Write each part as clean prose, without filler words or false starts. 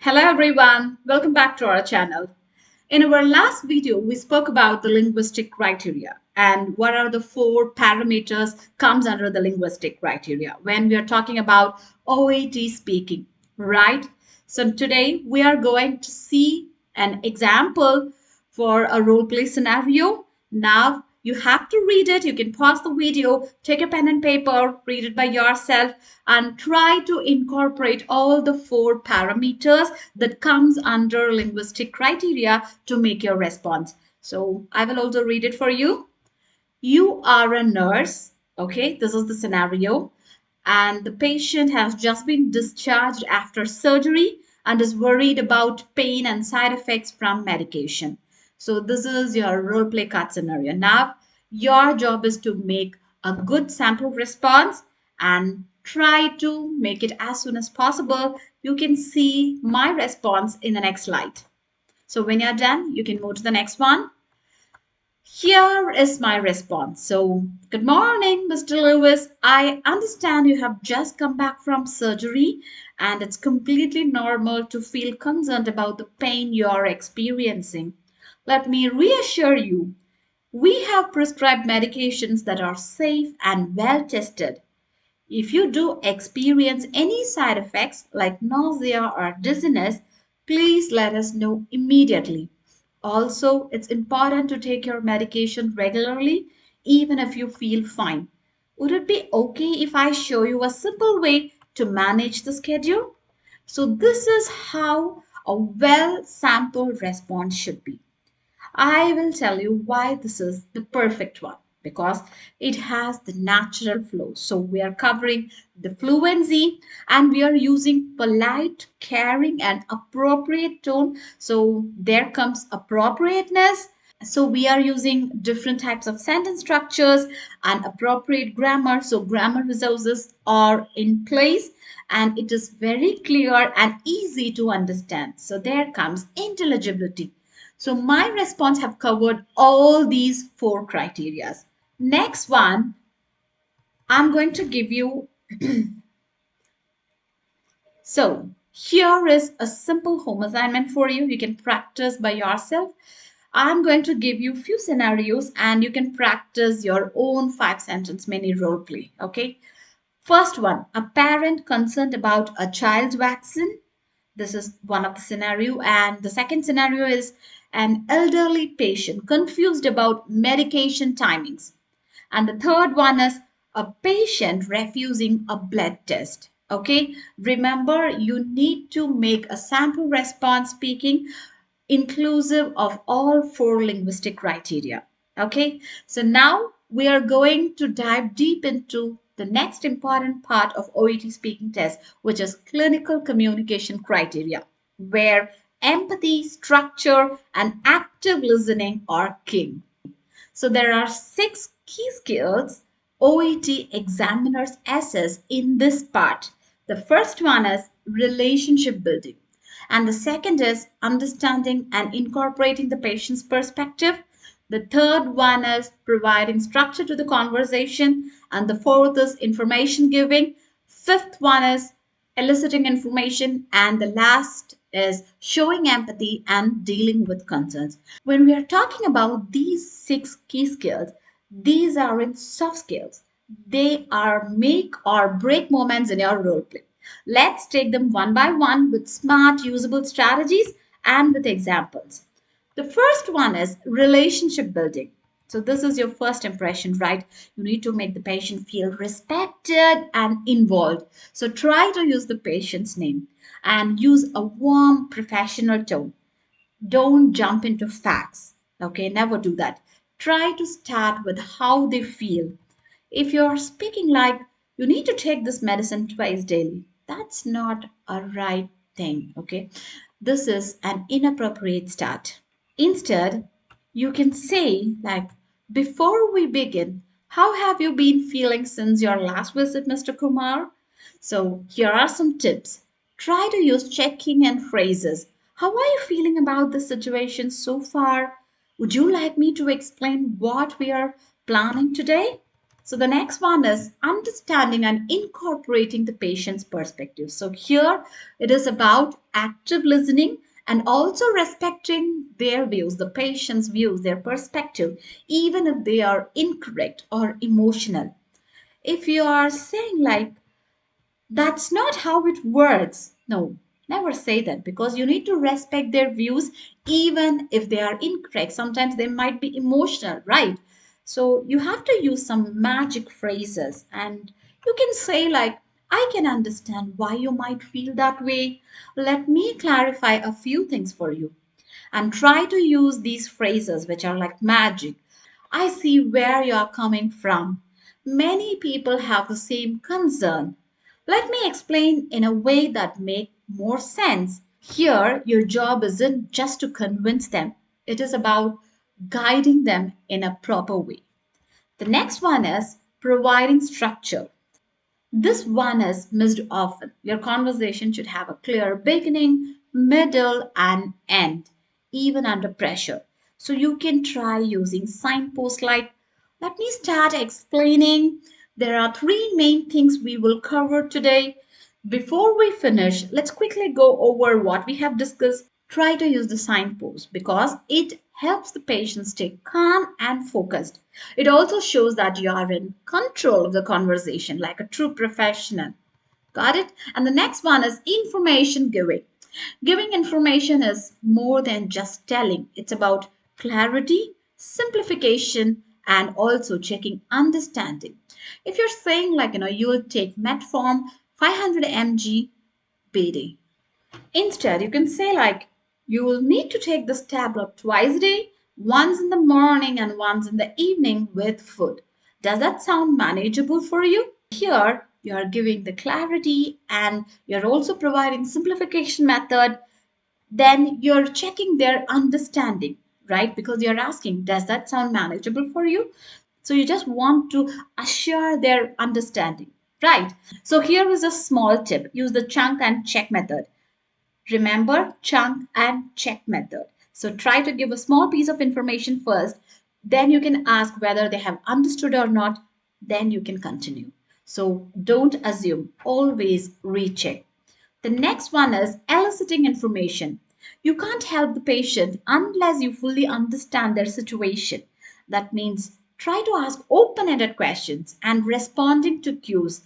Hello everyone, welcome back to our channel. In our last video, we spoke about the linguistic criteria and what are the four parameters comes under the linguistic criteria when we are talking about OET speaking, right? So today we are going to see an example for a role play scenario. Now you have to read it. You can pause the video, take a pen and paper, read it by yourself, and try to incorporate all the four parameters that comes under linguistic criteria to make your response. So I will also read it for you. You are a nurse. Okay, this is the scenario. And the patient has just been discharged after surgery and is worried about pain and side effects from medication. So, this is your role play card scenario. Now, your job is to make a good sample response and try to make it as soon as possible. You can see my response in the next slide. So, when you're done, you can move to the next one. Here is my response. So, good morning, Mr. Lewis. I understand you have just come back from surgery, and it's completely normal to feel concerned about the pain you are experiencing. Let me reassure you, we have prescribed medications that are safe and well tested. If you do experience any side effects like nausea or dizziness, please let us know immediately. Also, it's important to take your medication regularly, even if you feel fine. Would it be okay if I show you a simple way to manage the schedule? So, this is how a well sampled response should be. I will tell you why this is the perfect one because it has the natural flow. So we are covering the fluency and we are using polite, caring, and appropriate tone. So there comes appropriateness. So we are using different types of sentence structures and appropriate grammar. So grammar resources are in place and it is very clear and easy to understand. So there comes intelligibility. So my response have covered all these four criterias. Next one, I'm going to give you. So here is a simple home assignment for you. You can practice by yourself. I'm going to give you few scenarios and you can practice your own 5 sentence mini role play. Okay. First one, a parent concerned about a child's vaccine. This is one of the scenario. And the second scenario is an elderly patient confused about medication timings. And the third one is a patient refusing a blood test. Okay, remember you need to make a sample response speaking inclusive of all four linguistic criteria. Okay, so now we are going to dive deep into the next important part of OET speaking test, which is clinical communication criteria, where empathy, structure, and active listening are king. So there are 6 key skills OET examiners assess in this part. The first one is relationship building, and the second is understanding and incorporating the patient's perspective. The third one is providing structure to the conversation, and the fourth is information giving. Fifth one is eliciting information, and the last is showing empathy and dealing with concerns. When we are talking about these 6 key skills, these are in soft skills. They are make or break moments in your role play. Let's take them one by one with smart, usable strategies and with examples. The first one is relationship building. So, this is your first impression, right? You need to make the patient feel respected and involved. So, try to use the patient's name and use a warm, professional tone. Don't jump into facts. Okay, never do that. Try to start with how they feel. If you're speaking like you need to take this medicine twice daily, that's not a right thing. Okay, this is an inappropriate start. Instead, you can say, like, before we begin, how have you been feeling since your last visit, Mr. Kumar? So, here are some tips. Try to use checking and phrases. How are you feeling about the situation so far? Would you like me to explain what we are planning today? So the next one is understanding and incorporating the patient's perspective. So here it is about active listening and also respecting their views, the patient's views, their perspective, even if they are incorrect or emotional. If you are saying like, that's not how it works. No, never say that because you need to respect their views even if they are incorrect. Sometimes they might be emotional, right? So you have to use some magic phrases and you can say, like, I can understand why you might feel that way. Let me clarify a few things for you and try to use these phrases which are like magic. I see where you are coming from. Many people have the same concern. Let me explain in a way that makes more sense. Here, your job isn't just to convince them, it is about guiding them in a proper way. The next one is providing structure. This one is missed often. Your conversation should have a clear beginning, middle, and end, even under pressure. So you can try using signposts like, let me start explaining. There are three main things we will cover today. Before we finish, let's quickly go over what we have discussed. Try to use the signpost because it helps the patient stay calm and focused. It also shows that you are in control of the conversation like a true professional. Got it? And the next one is information giving. Giving information is more than just telling, it's about clarity, simplification, and also checking understanding. If you're saying, like, you will take metform 500 mg BD, instead, you can say, like, you will need to take this tablet twice a day, once in the morning and once in the evening with food. Does that sound manageable for you? Here, you are giving the clarity and you're also providing simplification method. Then you're checking their understanding, right? Because you're asking, does that sound manageable for you? So you just want to assure their understanding, right? So here is a small tip. Use the chunk and check method. Remember chunk and check method. So try to give a small piece of information first, then you can ask whether they have understood or not, then you can continue. So don't assume, always recheck. The next one is eliciting information. You can't help the patient unless you fully understand their situation. That means try to ask open ended questions and responding to cues.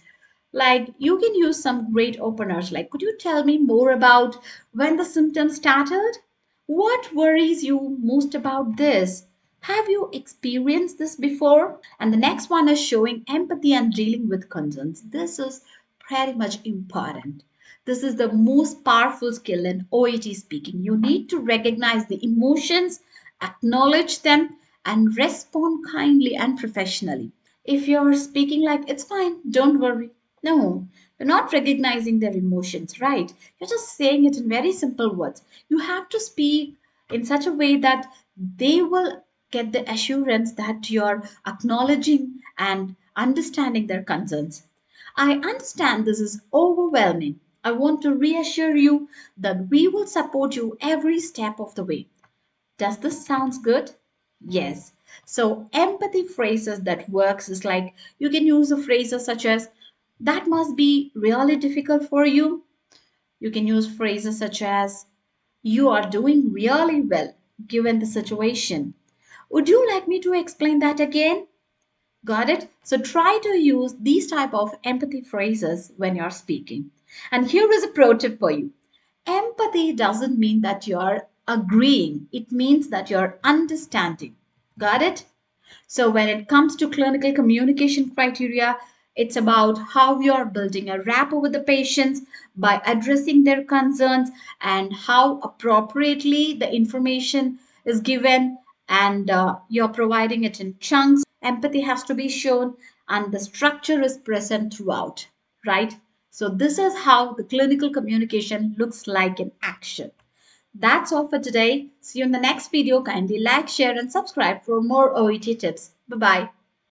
Like, you can use some great openers like, could you tell me more about when the symptoms started? What worries you most about this? Have you experienced this before? And the next one is showing empathy and dealing with concerns. This is pretty much important. This is the most powerful skill in OET speaking. You need to recognize the emotions, acknowledge them, and respond kindly and professionally. If you're speaking like, it's fine, don't worry. No, you're not recognizing their emotions, right? You're just saying it in very simple words. You have to speak in such a way that they will get the assurance that you're acknowledging and understanding their concerns. I understand this is overwhelming. I want to reassure you that we will support you every step of the way. Does this sounds good? Yes. So empathy phrases that works is like, you can use a phrases such as, that must be really difficult for you. You can use phrases such as, you are doing really well given the situation. Would you like me to explain that again? Got it? So try to use these type of empathy phrases when you're speaking. And here is a pro tip for you. Empathy doesn't mean that you're agreeing. It means that you're understanding. Got it? So, when it comes to clinical communication criteria, it's about how you're building a rapport with the patients by addressing their concerns and how appropriately the information is given, and you're providing it in chunks. Empathy has to be shown and the structure is present throughout, right? So, this is how the clinical communication looks like in action. That's all for today. See you in the next video. Kindly like, share, and subscribe for more OET tips. Bye bye.